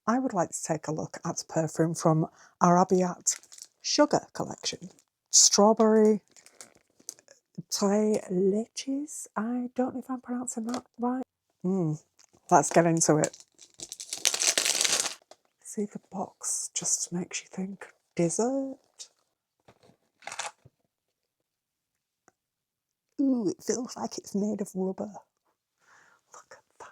I would like to take a look at perfume from Arabiyat Sugar Collection. Strawberry Leches. I don't know if I'm pronouncing that right. Let's get into it. See, the box just makes you think dessert. Ooh, it feels like it's made of rubber. Look at that.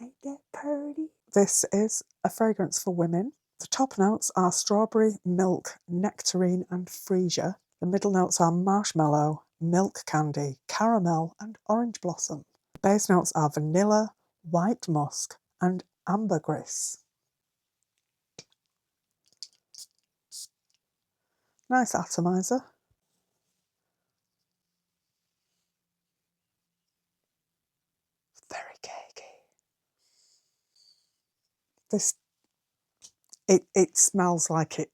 Ain't that pretty? This is a fragrance for women. The top notes are strawberry, milk, nectarine and freesia. The middle notes are marshmallow, milk candy, caramel and orange blossom. The base notes are vanilla, white musk and ambergris. Nice atomizer. Very cakey. This it smells like it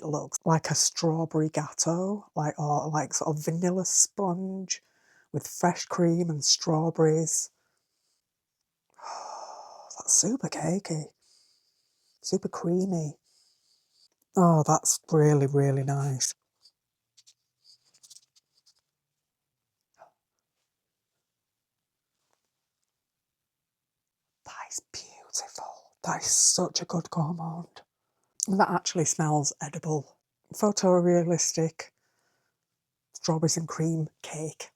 looks, like a strawberry gatto, or like sort of vanilla sponge with fresh cream and strawberries. Oh, that's super cakey, super creamy. Oh, that's really, really nice. That is beautiful. That is such a good gourmand. And that actually smells edible. Photorealistic strawberries and cream cake.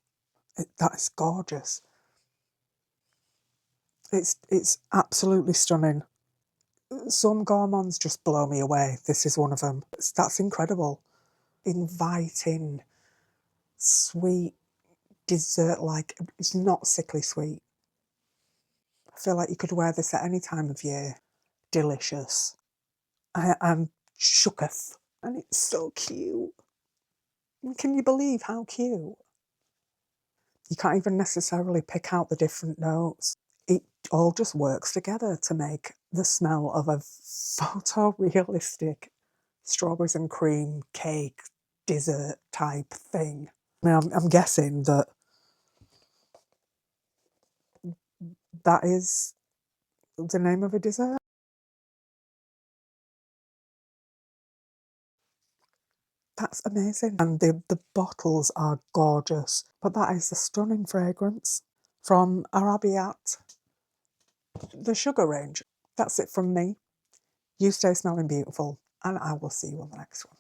That is gorgeous. It's absolutely stunning. Some gourmands just blow me away. This is one of them. That's incredible. Inviting, sweet, dessert-like. It's not sickly sweet. I feel like you could wear this at any time of year. Delicious. I'm shooketh. And it's so cute. Can you believe how cute? You can't even necessarily pick out the different notes. It all just works together to make the smell of a photorealistic strawberries and cream cake dessert type thing. I mean, I'm guessing that that is the name of a dessert. That's amazing. And the bottles are gorgeous. But that is a stunning fragrance from Arabiyat, the sugar range. That's it from me. You stay smelling beautiful, and I will see you on the next one.